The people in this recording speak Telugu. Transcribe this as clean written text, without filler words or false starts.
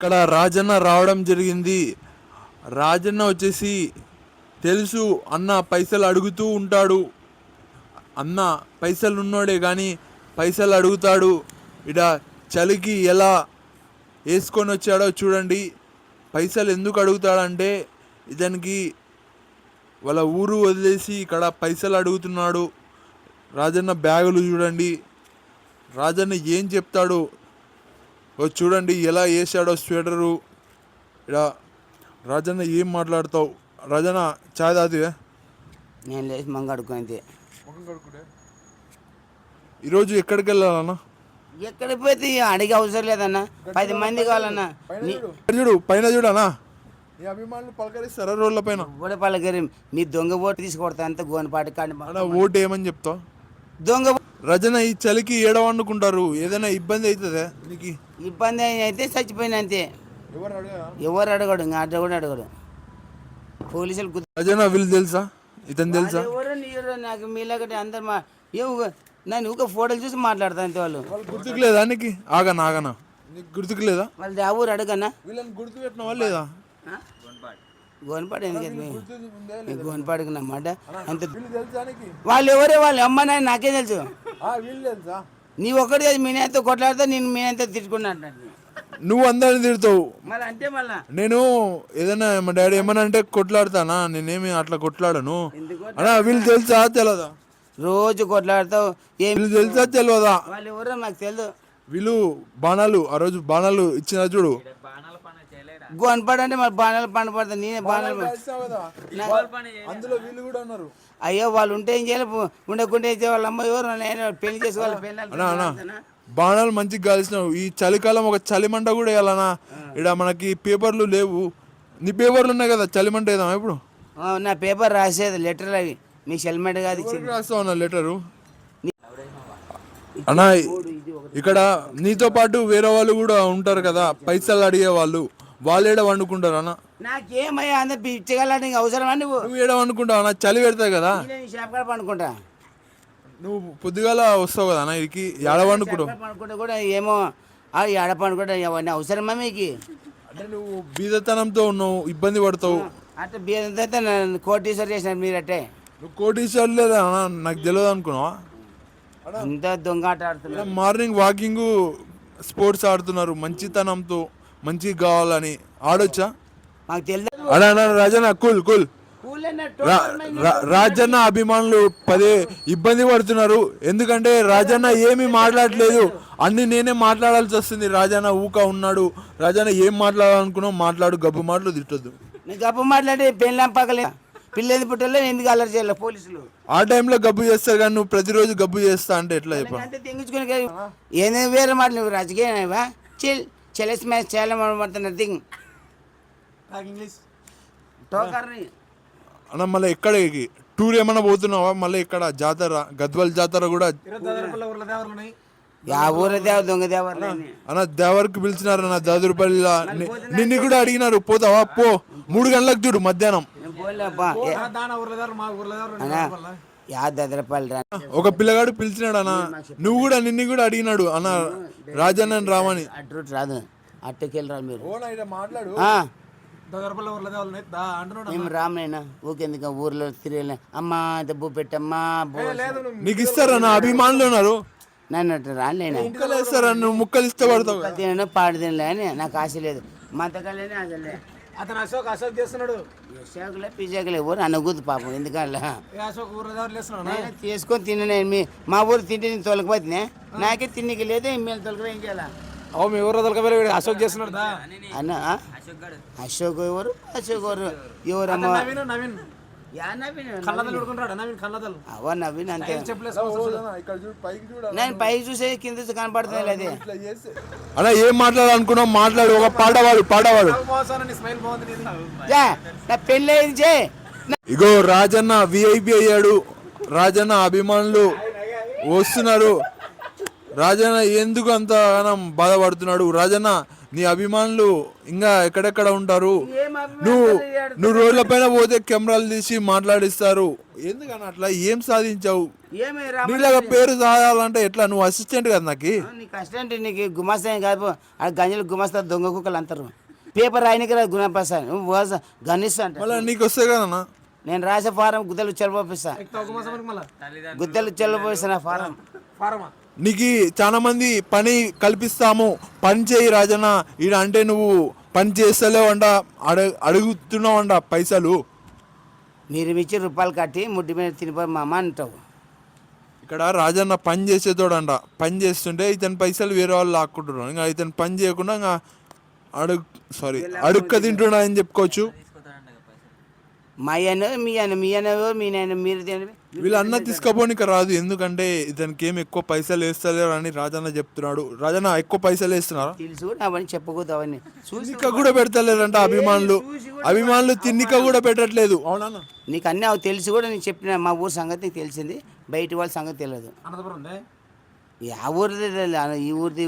ఇక్కడ రాజన్న రావడం జరిగింది. రాజన్న వచ్చేసి తెలుసు అన్న పైసలు అడుగుతూ ఉంటాడు. అన్న పైసలు ఉన్నోడే కానీ పైసలు అడుగుతాడు. ఇడ చలికి ఎలా వేసుకొని వచ్చాడో చూడండి. పైసలు ఎందుకు అడుగుతాడంటే ఇతనికి వాళ్ళ ఊరు వదిలేసి ఇక్కడ పైసలు అడుగుతున్నాడు. రాజన్న బ్యాగులు చూడండి. రాజన్న ఏం చెప్తాడు చూడండి, ఎలా వేసాడో స్వెటరు. ఇక్కడ రాజన్న ఏం మాట్లాడతావు? రాజన్న చాయ్ తాగుతావే? నేను లేచి మంగ అడుక్కుంటే ఈరోజు ఎక్కడికి వెళ్ళాలన్నా? ఎక్కడికి పోతే అడిగే అవసరం లేదన్నా. 10 మంది కావాలన్నా. చూడు పైన చూడనా, నీ అభిమానులు పలకరిస్తారా రోడ్ల పైన? కూడా పలకరి మీ దొంగ ఓటు తీసుకొడతా అంత గోనపాటి కాడి ఓటు ఏమని చెప్తావు? దొంగ రజన ఈ చలికి ఏడవనుకుంటారు, ఏదైనా ఇబ్బంది అవుతుందా నీకు? ఇబ్బంది అయితే చచ్చిపోయిన అంతే. ఎవరు అడగడు, ఇంకా అడ్డ కూడా అడగడు. పోలీసులు రజన వీళ్ళు తెలుసా, ఇతను తెలుసా? ఎవరు నీరు నాకు మీలాగంటే అందరు నన్ను ఊక ఫోటోలు చూసి మాట్లాడతా అంతే. వాళ్ళు గుర్తుకు లేదా నీకు? ఆగనా నీకు గుర్తుకు లేదా? వాళ్ళు ఆ ఊరు అడగన్నా. వీళ్ళని గుర్తు పెట్టినవా లేదా? గోనపాడు ఎందుకు గోనపాడుకు నమ్మాట అంత. వాళ్ళు ఎవరే వాళ్ళు అమ్మ నాయన నాకే తెలుసు. నీ ఒక్కడే మీనంతా కొట్లాడితే నేను మీనంతా తిట్టుకున్నాను. నువ్వు అందరిని తిడతావు మళ్ళీ అంటే మళ్ళా నేను ఏదైనా మా డాడీ ఏమన్నా అంటే కొట్లాడతానా? నేనేమి అట్లా కొట్లాడను అన్నా. వీళ్ళు తెలుసా తెలియదా? రోజు కొట్లాడతావు. వీళ్ళు తెలుసా తెలియదా? వాళ్ళు ఎవరో నాకు తెలియదు. వీళ్ళు బాణాలు ఆ రోజు బాణాలు ఇచ్చిన చూడు. గోనపాడు అంటే మరి బాణాలు పండు పడతా. నేనే బాణాలు అందులో వీళ్ళు కూడా ఉన్నారు. అయ్యో వాళ్ళు ఉంటే ఏం చేయాలి, ఉండకుంటే ఏం చేయాలి? వాళ్ళ అమ్మ ఎవరు నేను పెళ్లి చేసుకోవాలి. బాణాలు మంచిగా కాల్చినావు. ఈ చలికాలం ఒక చలిమంట కూడా వేయాలన్నా. ఇక్కడ మనకి పేపర్లు లేవు. నీ పేపర్లు ఉన్నాయి కదా, చలిమంట వేద్దామా ఇప్పుడు? నా పేపర్ రాసేది లెటర్లు అవి మీకు హెల్మెట్ కాదు రాస్తావు అన్న లెటరు. అన్నా ఇక్కడ నీతో పాటు వేరే వాళ్ళు కూడా ఉంటారు కదా, పైసలు అడిగే వాళ్ళు. వాళ్ళు ఏడ వండుకుంటారు అన్న? నాకేమయ్యా అంత పిచ్చగలని అవసరమా? నువ్వు ఏడ వండుకుంటావు అన్న? చలి పెడతాయి కదా. షాప్ పండుకుంటా. నువ్వు పొద్దుగాల వస్తావు కదా అన్న, ఇడికి ఏడ వండుకుంటావు? పండుకుంటా కూడా ఏమో ఏడ పండుకుంటా. అవన్నీ అవసరమా మీకు? అంటే నువ్వు బీదతనంతో ఉన్నావు, ఇబ్బంది పడతావు. అంటే బీదంతా కోటీశ్వర్ చేసినారు మీరట్టే. నువ్వు కోటీశ్వర్ లేదా అన్న? నాకు తెలియదు అనుకున్నావా? అంతా దొంగ ఆట ఆడుతున్నారు. మార్నింగ్ వాకింగ్ స్పోర్ట్స్ ఆడుతున్నారు మంచితనంతో, మంచిగా కావాలని. ఆడొచ్చా? మాకు తెలియదు. అన్నా రాజన్న కూల్. రాజన్న అభిమానులు ఇబ్బంది పడుతున్నారు. ఎందుకంటే రాజన్న ఏమీ మాట్లాడలేదు, అన్ని నేనే మాట్లాడాల్సి వస్తుంది. రాజన్న ఊక ఉన్నాడు. రాజన్న ఏం మాట్లాడాలనుకున్నావు మాట్లాడు, గబ్బు మాటలు తిట్టొద్దు. గబ్బు మాట్లాడి పెళ్ళం పక్కలే పిల్లలు పుట్టలే ఎందుకు అల్లరి చేయాలి పోలీసులు? ఆ టైంలో గబ్బు చేస్తారు కానీ నువ్వు ప్రతిరోజు గబ్బు చేస్తా అంటే ఎట్లా చెప్ప? తెంగించుకుని ఏదైనా వేరే మాటలు నువ్వు రాజకీయమా? చెలెస్ మ్యాచ్ చాలా నథింగ్ అన్న. మళ్ళీ ఎక్కడ టూర్ ఏమన్నా పోతున్నావా? మళ్ళీ ఇక్కడ జాతర, గద్వాల్ జాతర కూడా. ఊర దేవర దొంగ దేవర అన్న దేవరికి పిలిచినారన్న దాదురుపల్లిలో. నిన్ను కూడా అడిగినారు, పోతావా? పో 3 గంటలకు చూడు మధ్యాహ్నం. ఒక పిల్లగాడు పిలిచినాడు అన్న. నువ్వు కూడా నిన్ను కూడా అడిగినాడు అన్న, రాజన్న రామని. రాదు అట్టకెళ్ళి రాదు మీరు మాట్లాడు. మేము రామనైనా ఊకెందుకు ఊర్లో తిరిగి అమ్మా డబ్బు పెట్టమ్మా. నీకు ఇస్తారా? నా అభిమానులు ఉన్నారు. నన్ను అట్లా రాలేనా? ముక్కలు ఇస్తారా? నువ్వు ముక్కలు ఇస్తే పడతావు. తినను పాడు తినలే అని నాకు ఆశ లేదు. మంతకాలేనే అసలే అతను అశోక్ చేస్తున్నాడు. అశోకులే పిజాకులే ఎవరు అనకూడదు పాపం. ఎందుకల్లా తీసుకొని తిన మా ఊరు తింటే నేను తొలకపోతున్నా. నాకే తిన్నకి లేదు, మేము తొలక ఏం చేయాలా? మీ ఊరు తొలకపోయి అశోక్ చేస్తున్నాడు అన్న. అశోక్ ఎవరు? అశోక్ ఎవరమ్మా? నవీన్ నవీన్ అంతే. నేను పైకి చూసే కింద కనపడుతుంది లేదు. అలా ఏం మాట్లాడాలనుకున్నావు మాట్లాడు. ఒక పాడవాడు నా పెళ్ళి చే. ఇగో రాజన్న విఐపి అయ్యాడు. రాజన్న అభిమానులు వస్తున్నారు. రాజన్న ఎందుకు అంత బాధపడుతున్నాడు? రాజన్న నీ అభిమానులు ఇంకా ఎక్కడెక్కడ ఉంటారు? ఏం నువ్వు నువ్వు రోడ్ల పైన పోతే కెమెరాలు తీసి మాట్లాడిస్తారు ఎందుకని అట్లా ఏం సాధించావు ఏమి నీలాగా పేరు సాధాలంటే ఎట్లా నువ్వు అసిస్టెంట్ కదా నాకు నీకు అసిస్టెంట్ నీకు గుమాస్తా కాదు ఆ గంజలు గుమాస్తా దొంగ కుక్కలు అంటారు పేపర్ రాయనికి రాదు గుణపస్తా నువ్వు గన్నిస్తా అంట మళ్ళీ నీకు వస్తే కదన్నా నేను రాసే ఫారం గుద్దలు చెల్లపోపిస్తా గుద్దలు చెల్లపోపిస్తా ఫారం ఫారమా నీకు చాలా మంది పని కల్పిస్తాము పని చేయి రాజన్న ఈడ అంటే నువ్వు పని చేస్తలేవంట అడుగుతున్నావంట పైసలు మీరు ఇచ్చి రూపాయలు కట్టి ముడ్డి మీద తినిపోయి మా అమ్మ అంటావు ఇక్కడ రాజన్న పని చేసేతోడంట పని చేస్తుంటే ఇతని పైసలు వేరే వాళ్ళు లాక్కుంటున్నాడు ఇంకా ఇతను పని చేయకుండా ఇంకా అడుక్క తింటున్నా అని చెప్పుకోవచ్చు మా అన్న మీ అన్న మీ అన్న మీ నాయన మీరు తినండి. వీళ్ళ అన్న తీసుకోపోనిక రాదు ఎందుకంటే ఇతనికి ఏం ఎక్కువ పైసలు వేస్తలేరు అని రాజన్న చెప్తున్నాడు రాజన్న ఎక్కువ పైసలు వేస్తున్నారా తెలుసు కూడా అవన్నీ చెప్పకూడదు అవన్నీ చూసి తిన్నిక కూడా పెడతలేరంట అభిమానులు తిన్నిక కూడా పెట్టట్లేదు అవునా నీకు అన్నీ అవి తెలిసి కూడా నేను చెప్పిన మా ఊరు సంగతి నీకు తెలిసింది బయట వాళ్ళ సంగతి తెలియదు అనంతపురం ఉందే ఆ ఊరిది తెలియదు ఈ ఊరిది